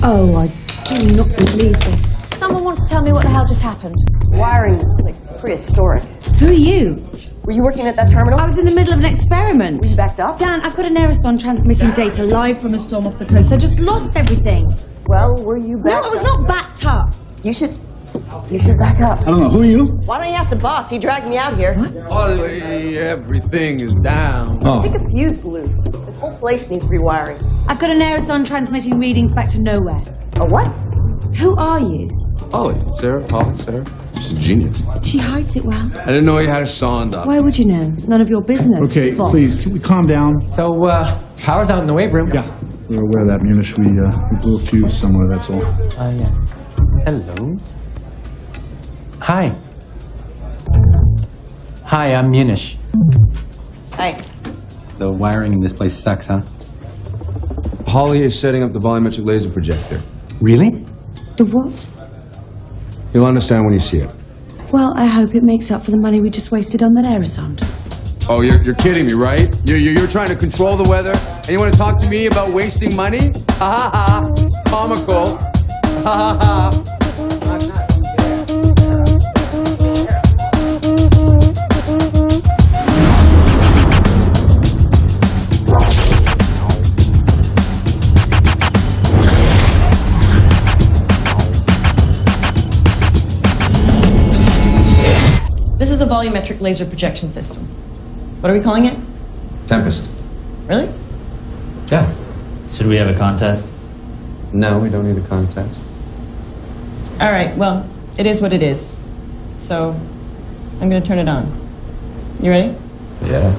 Oh, I do not believe this. Someone wants to tell me what the hell just happened. Wiring in this place is prehistoric. Who are you? Were you working at that terminal? I was in the middle of an experiment. Were you backed up? Dan, I've got an aerosol transmitting data live from a storm off the coast. I just lost everything. Well, were you backed up? No, I was not backed up. You should back up. I don't know. Who are you? Why don't you ask the boss? He dragged me out here. What? Ollie, everything is down. Oh. I think a fuse blew. This whole place needs rewiring. I've got an aerosol transmitting readings back to nowhere. A what? Who are you? Ollie, Sarah, she's a genius. She hides it well. I didn't know you had a sonda. Why would you know? It's none of your business. Okay, boss. please, can we calm down? So, power's out in the wave room. Yeah, we're aware of that, Munish. We blew a fuse somewhere, that's all. Yeah. Hello. Hi. Hi, I'm Munish. Hey. The wiring in this place sucks, huh? Holly is setting up the volumetric laser projector. Really? The what? You'll understand when you see it. Well, I hope it makes up for the money we just wasted on that aerosol. Oh, you're kidding me, right? You're trying to control the weather, and you want to talk to me about wasting money? Ha ha ha! Comical. Ha ha ha! This is a volumetric laser projection system. What are we calling it? Tempest. Really? Yeah. Should we have a contest? No, we don't need a contest. All right, well, it is what it is. So, I'm going to turn it on. You ready? Yeah.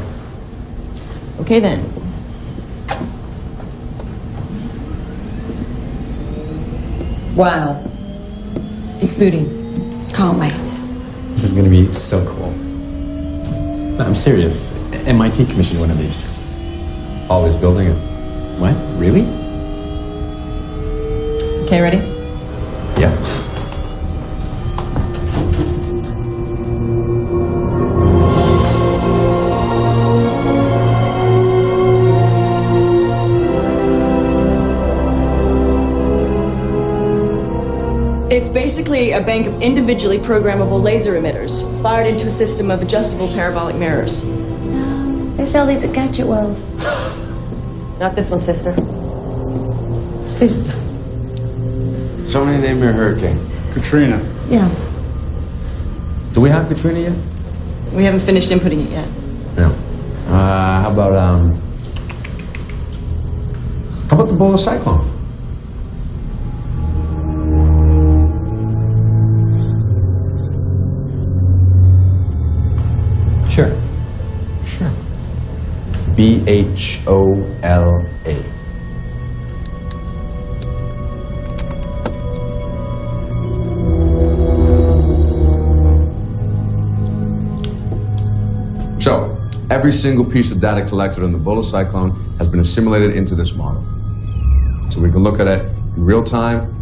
Okay, then. Wow. It's booting. Can't wait. This is gonna be so cool. No, I'm serious. MIT commissioned one of these. Ollie's building it. What? Really? Okay, ready? Yeah. It's basically a bank of individually programmable laser emitters fired into a system of adjustable parabolic mirrors. They sell these at Gadget World. Not this one, sister. Sister. Somebody name me a hurricane. Katrina. Yeah. Do we have Katrina yet? We haven't finished inputting it yet. No. How about the Bourne cyclone? Sure. Sure. BHOLA. So, every single piece of data collected on the Bola cyclone has been assimilated into this model. So we can look at it in real time,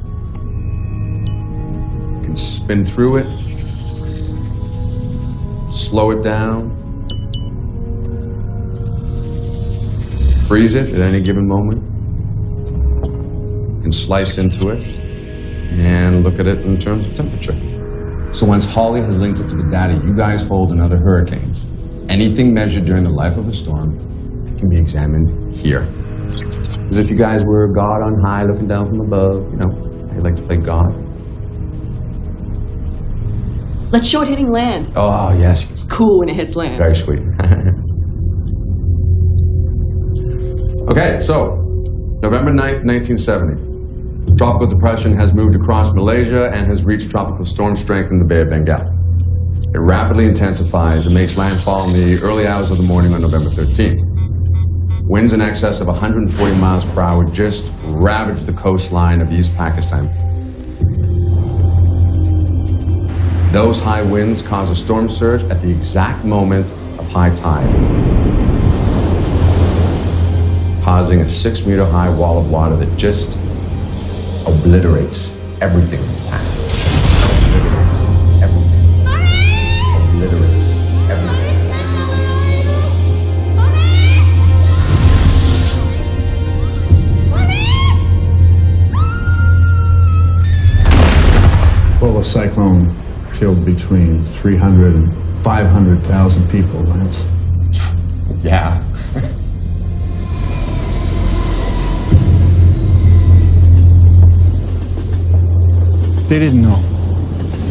we can spin through it, slow it down, freeze it at any given moment, you can slice into it, and look at it in terms of temperature. So once Holly has linked it to the data you guys hold in other hurricanes, anything measured during the life of a storm can be examined here. As if you guys were God on high looking down from above, you know, how you like to play God. Let's show it hitting land. Oh, yes. It's cool when it hits land. Very sweet. Okay, so, November 9th, 1970. The tropical depression has moved across Malaysia and has reached tropical storm strength in the Bay of Bengal. It rapidly intensifies and makes landfall in the early hours of the morning on November 13th. Winds in excess of 140 miles per hour just ravaged the coastline of East Pakistan. Those high winds cause a storm surge at the exact moment of high tide, causing a 6-meter high wall of water that just obliterates everything in its path. Obliterates everything. Obliterates everything. tropical cyclone killed between 300 and 500,000 people, Lance. Yeah. They didn't know.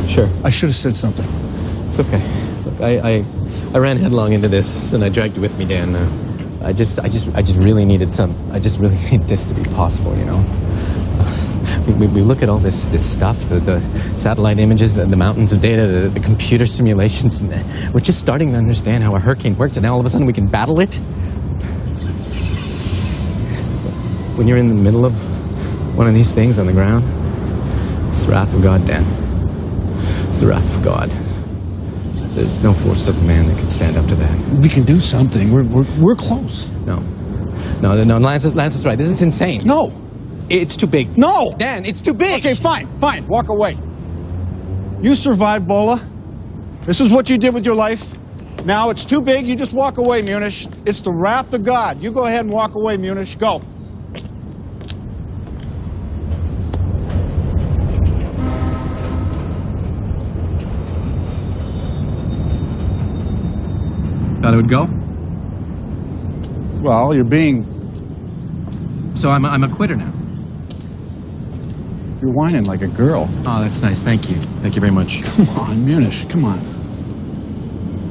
Sure. I should have said something. It's okay. Look, I ran headlong into this, and I dragged you with me, Dan. I just really needed I just really need this to be possible, you know? We look at all this stuff, the satellite images, the mountains of data, the computer simulations, and we're just starting to understand how a hurricane works, and now all of a sudden we can battle it? When you're in the middle of one of these things on the ground, it's the wrath of God, Dan. It's the wrath of God. There's no force of man that can stand up to that. We can do something. We're close. No, Lance is right. This is insane. No. It's too big. No! Dan, it's too big! Okay, fine. Walk away. You survived Bola. This is what you did with your life. Now it's too big, you just walk away, Munish. It's the wrath of God. You go ahead and walk away, Munish. Go. Thought it would go? Well, you're being... So I'm a quitter now. You're whining like a girl. Oh, that's nice. Thank you. Thank you very much. Come on, Munish. Come on.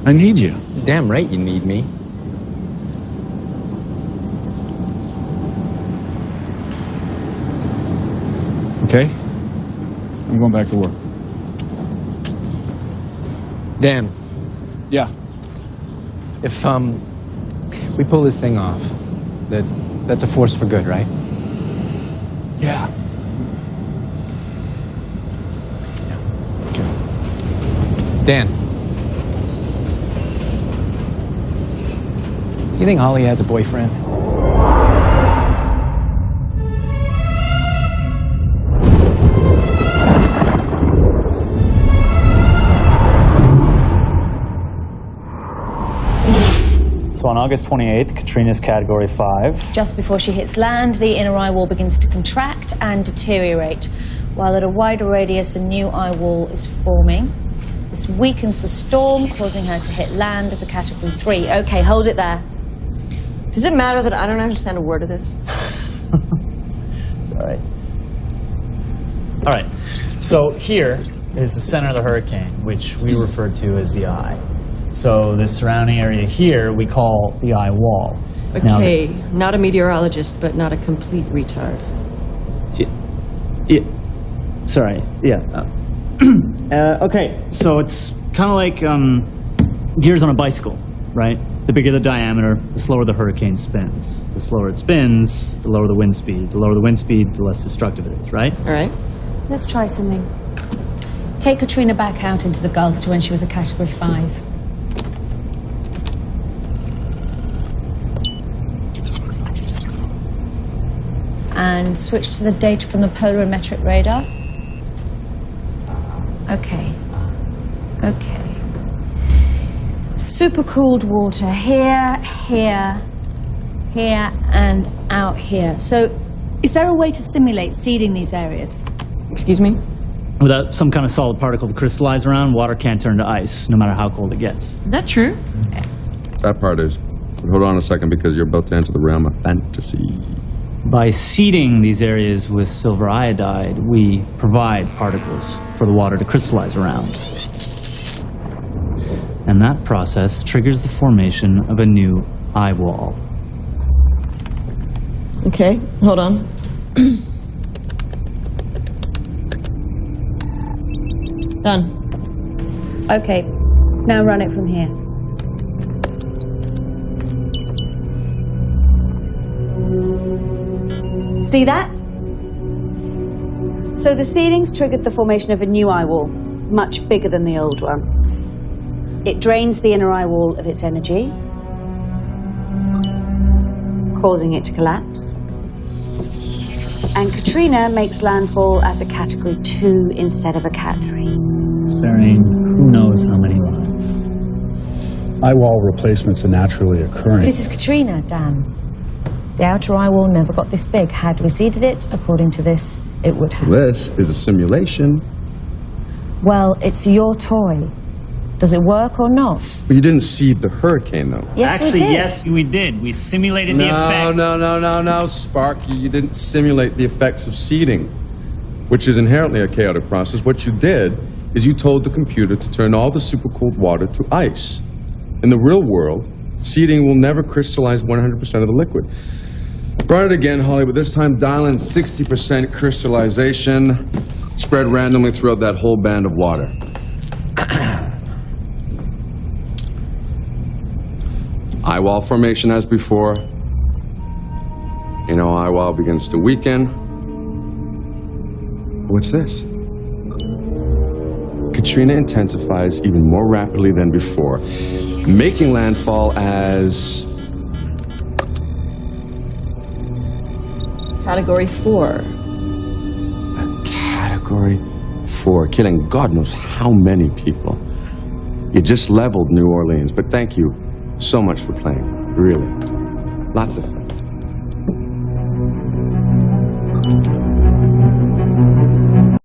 I need you. Damn right you need me. Okay? I'm going back to work. Dan, Yeah. if we pull this thing off, that's a force for good, right? Yeah. Okay. Dan, do you think Holly has a boyfriend? So on August 28th, Katrina's Category 5. Just before she hits land, the inner eye wall begins to contract and deteriorate, while at a wider radius, a new eye wall is forming. This weakens the storm, causing her to hit land as a Category 3. Okay, hold it there. Does it matter that I don't understand a word of this? It's all right. All right. So here is the center of the hurricane, which we refer to as the eye. So the surrounding area here we call the eye wall. Okay, not a meteorologist, but not a complete retard. Sorry. Yeah. Okay. So it's kind of like gears on a bicycle, right? The bigger the diameter, the slower the hurricane spins. The slower it spins, the lower the wind speed. The lower the wind speed, the less destructive it is, right? All right. Let's try something. Take Katrina back out into the Gulf to when she was a Category 5. And switch to the data from the polarimetric radar. Okay. Super cooled water here, and out here. So, is there a way to simulate seeding these areas? Excuse me? Without some kind of solid particle to crystallize around, water can't turn to ice, no matter how cold it gets. Is that true? That part is. But hold on a second, because you're about to enter the realm of fantasy. By seeding these areas with silver iodide, we provide particles for the water to crystallize around. And that process triggers the formation of a new eye wall. Okay, hold on. Done. Okay, now run it from here. See that? So the seedings triggered the formation of a new eye wall, much bigger than the old one. It drains the inner eye wall of its energy, causing it to collapse. And Katrina makes landfall as a Category 2 instead of a Cat 3. Sparing who knows how many lives. Eye wall replacements are naturally occurring. This is Katrina, Dan. The outer eye wall never got this big. Had we seeded it, according to this, it would have. This is a simulation. Well, it's your toy. Does it work or not? But you didn't seed the hurricane, though. Yes, Actually, we did. yes, we did. We simulated the effect. No, Sparky. You didn't simulate the effects of seeding, which is inherently a chaotic process. What you did is you told the computer to turn all the supercooled water to ice. In the real world, seeding will never crystallize 100% of the liquid. Run it again, Holly, but this time dial in 60% crystallization, spread randomly throughout that whole band of water. Eye wall formation as before. Eye wall begins to weaken. What's this? Katrina intensifies even more rapidly than before, making landfall as... Category 4. Category 4, killing God knows how many people. You just leveled New Orleans, but thank you so much for playing. Really. Lots of fun.